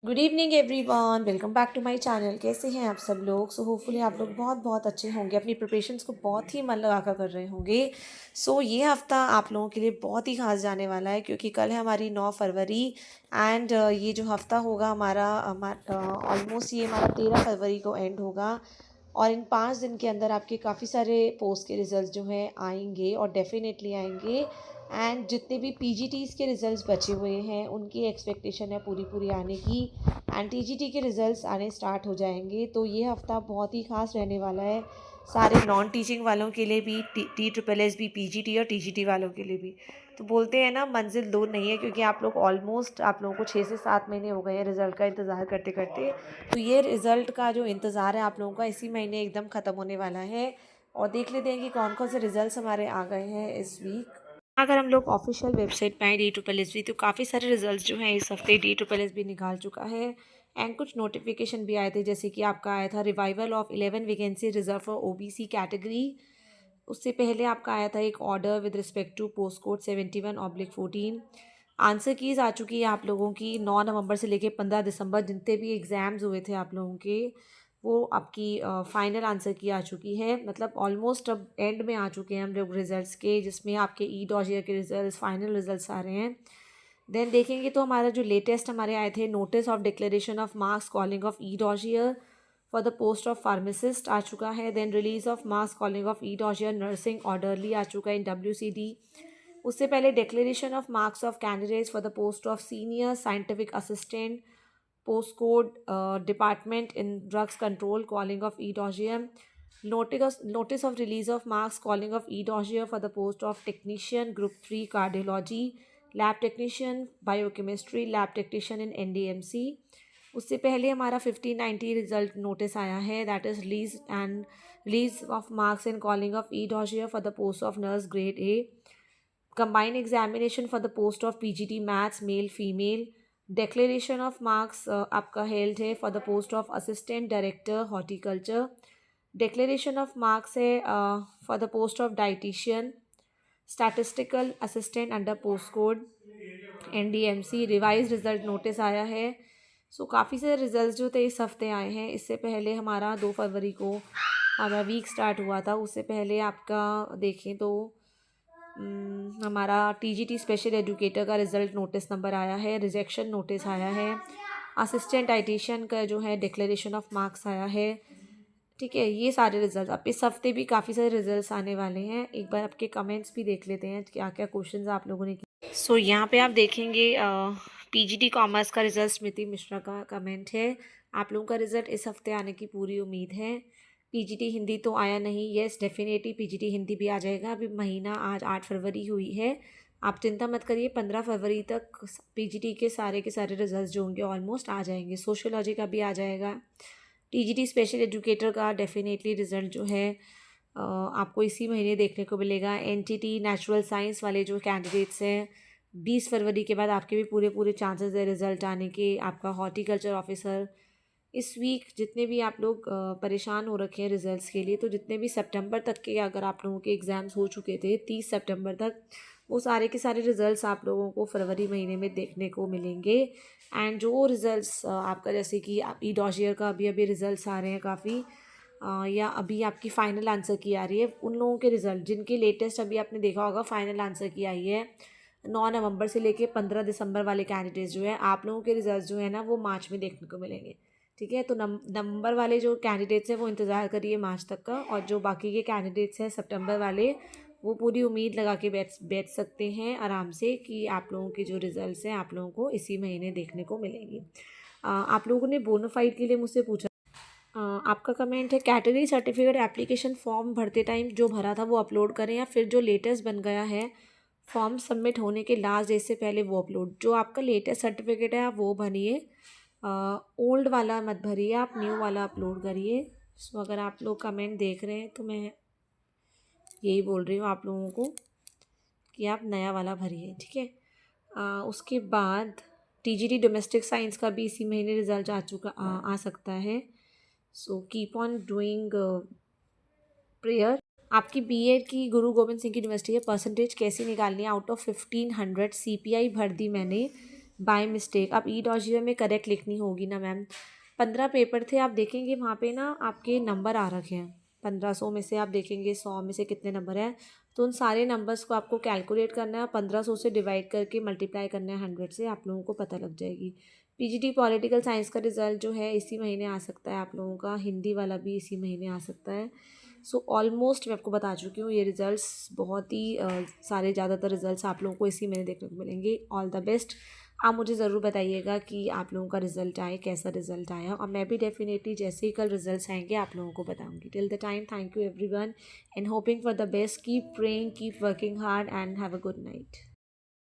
Good evening everyone, welcome back to my channel. कैसे हैं आप सब लोग? सो होपफुली आप लोग बहुत बहुत अच्छे होंगे, अपनी प्रिपरेशंस को बहुत ही मन लगाकर कर रहे होंगे। ये हफ़्ता आप लोगों के लिए बहुत ही खास जाने वाला है, क्योंकि कल है हमारी 9 फरवरी। एंड ये जो हफ़्ता होगा हमारा ऑलमोस्ट ये हमारा 13 फरवरी को एंड होगा। और इन 5 दिन के अंदर आपके काफ़ी सारे पोस्ट के रिज़ल्ट जो हैं आएंगे, और डेफिनेटली आएंगे। एंड जितने भी पीजीटीज़ के रिज़ल्ट्स बचे हुए हैं उनकी एक्सपेक्टेशन है पूरी पूरी आने की। एंड टीजीटी के रिज़ल्ट्स आने स्टार्ट हो जाएंगे। तो ये हफ़्ता बहुत ही खास रहने वाला है सारे नॉन टीचिंग वालों के लिए भी, टी ट्रिपल एस भी, पीजीटी और टीजीटी वालों के लिए भी। तो बोलते हैं ना, मंजिल दूर नहीं है, क्योंकि आप लोग ऑलमोस्ट आप लोगों को 6 से 7 महीने हो गए हैं रिज़ल्ट का इंतज़ार करते करते। तो ये रिज़ल्ट का जो इंतज़ार है आप लोगों का इसी महीने एकदम ख़त्म होने वाला है। और देख लेते हैं कि कौन कौन से रिज़ल्ट्स हमारे आ गए हैं इस वीक। अगर हम लोग ऑफिशियल वेबसाइट पे आए डी ट्रिपल एस बी, तो काफ़ी सारे रिजल्ट्स जो हैं इस हफ्ते डी ट्रिपल एस बी निकाल चुका है। एंड कुछ नोटिफिकेशन भी आए थे, जैसे कि आपका आया था revival of 11 vacancy reserve for OBC category. उससे पहले आपका आया था एक order with respect to post code 71/14। Answer keys आ चुकी है आप लोगों की 9 नवंबर से लेके 15 दिसंबर, जितने भी एग्ज़ाम्स हुए थे आप लोगों के, वो आपकी फाइनल आंसर की आ चुकी है। मतलब ऑलमोस्ट अब एंड में आ चुके हैं हम लोग रिजल्ट्स के, जिसमें आपके ई डॉजियर के रिजल्ट्स, फाइनल रिजल्ट्स आ रहे हैं। देन देखेंगे तो हमारा जो लेटेस्ट हमारे आए थे notice of declaration of marks calling of e dossier for the post of pharmacist आ चुका है। Then release of marks calling of e dossier nursing orderly आ चुका है इन WCD। उससे पहले declaration of marks of candidates for the post of senior scientific assistant post code department in drugs control calling of e-dossier. Notice of release of marks calling of e-dossier for the post of technician group 3 cardiology, lab technician biochemistry, lab technician in NDMC. उससे पहले हमारा 1590 result notice आया है, that is release of marks and calling of e dossier for the post of nurse grade A. Combined examination for the post of PGT maths male female. Declaration of marks आपका held है for the post of assistant director horticulture. Declaration of marks है for the post of dietitian statistical assistant under post code NDMC। Revise result notice आया है। काफ़ी सारे result जो थे इस हफ्ते आए हैं। इससे पहले हमारा 2 फरवरी को हमारा वीक स्टार्ट हुआ था। उससे पहले आपका देखें तो हमारा TGT स्पेशल एजुकेटर का रिज़ल्ट नोटिस नंबर आया है, रिजेक्शन नोटिस आया है। असिस्टेंट डाइटिशियन का जो है डिक्लेरेशन ऑफ मार्क्स आया है। ठीक है, ये सारे रिजल्ट अब इस हफ्ते भी काफ़ी सारे रिजल्ट्स आने वाले हैं। एक बार आपके कमेंट्स भी देख लेते हैं क्या क्या क्वेश्चंस आप लोगों ने किए। यहाँ पे आप देखेंगे PGT कॉमर्स का रिजल्ट स्मृति मिश्रा का कमेंट है। आप लोगों का रिजल्ट इस हफ्ते आने की पूरी उम्मीद है। PGT हिंदी तो आया नहीं, येस डेफिनेटली PGT हिंदी भी आ जाएगा। अभी महीना आज 8 फरवरी हुई है, आप चिंता मत करिए, 15 फरवरी तक PGT के सारे रिजल्ट जो होंगे ऑलमोस्ट आ जाएंगे। सोशियोलॉजी का भी आ जाएगा। TGT स्पेशल एजुकेटर का डेफिनेटली रिज़ल्ट जो है आपको इसी महीने देखने को मिलेगा। NTT नेचुरल साइंस वाले जो कैंडिडेट्स हैं, 20 फरवरी के बाद आपके भी पूरे पूरे चांसेस है रिज़ल्ट आने के। आपका हॉर्टिकल्चर ऑफिसर इस वीक जितने भी आप लोग परेशान हो रखे हैं रिजल्ट्स के लिए, तो जितने भी सितंबर तक के अगर आप लोगों के एग्ज़ाम्स हो चुके थे 30 सितंबर तक, वो सारे के सारे रिजल्ट्स आप लोगों को फरवरी महीने में देखने को मिलेंगे। एंड जो रिजल्ट्स आपका, जैसे कि आप ई डॉशियर का अभी अभी रिजल्ट्स आ रहे हैं काफ़ी, या अभी आपकी फ़ाइनल आंसर की आ रही है, उन लोगों के रिज़ल्ट जिनके लेटेस्ट अभी आपने देखा होगा फ़ाइनल आंसर की आई है 9 नवंबर से लेके 15 दिसंबर वाले कैंडिडेट्स जो है, आप लोगों के रिजल्ट जो है ना वो मार्च में देखने को मिलेंगे। ठीक है, तो नंबर वाले जो कैंडिडेट्स हैं वो इंतज़ार करिए मार्च तक का, और जो बाकी के कैंडिडेट्स हैं सितंबर वाले, वो पूरी उम्मीद लगा के बैठ सकते हैं आराम से कि आप लोगों के जो रिज़ल्ट्स हैं आप लोगों को इसी महीने देखने को मिलेंगी। आप लोगों ने बोनाफाइड के लिए मुझसे पूछा। आपका कमेंट है कैटेगरी सर्टिफिकेट एप्लीकेशन फॉर्म भरते टाइम जो भरा था वो अपलोड करें, या फिर जो लेटेस्ट बन गया है फॉर्म सबमिट होने के लास्ट डेट से पहले वो अपलोड। जो आपका लेटेस्ट सर्टिफिकेट है आप वो भरिए, ओल्ड वाला मत भरिए, आप न्यू वाला अपलोड करिए। अगर आप लोग कमेंट देख रहे हैं तो मैं यही बोल रही हूँ आप लोगों को कि आप नया वाला भरिए। ठीक है, उसके बाद TGT डोमेस्टिक साइंस का भी इसी महीने रिजल्ट आ सकता है। Keep on doing prayer. आपकी BEd की गुरु गोविंद सिंह की यूनिवर्सिटी है, परसेंटेज कैसी निकालनी है आउट ऑफ 1500? CPI भर दी मैंने, बाय मिस्टेक। अब ई डॉजियर में करेक्ट लिखनी होगी ना मैम। 15 पेपर थे, आप देखेंगे वहाँ पे ना आपके नंबर आ रखे हैं। 1500 में से आप देखेंगे 100 में से कितने नंबर हैं, तो उन सारे नंबर्स को आपको कैलकुलेट करना है, 1500 से डिवाइड करके मल्टीप्लाई करना है 100 से, आप लोगों को पता लग जाएगी। पीजीटी पॉलिटिकल साइंस का रिज़ल्ट जो है इसी महीने आ सकता है आप लोगों का, हिंदी वाला भी इसी महीने आ सकता है। सो ऑलमोस्ट मैं आपको बता चुकी हूँ, ये रिज़ल्ट्स बहुत ही सारे ज़्यादातर रिज़ल्ट्स आप लोगों को इसी महीने देखने को मिलेंगे। All the best. आप मुझे ज़रूर बताइएगा कि आप लोगों का रिज़ल्ट आए, कैसा रिज़ल्ट आया, और मैं भी डेफिनेटली जैसे ही कल रिज़ल्ट्स आएंगे आप लोगों को बताऊंगी। Till the time, thank you everyone and hoping for the best. Keep praying, keep working hard and have a good night.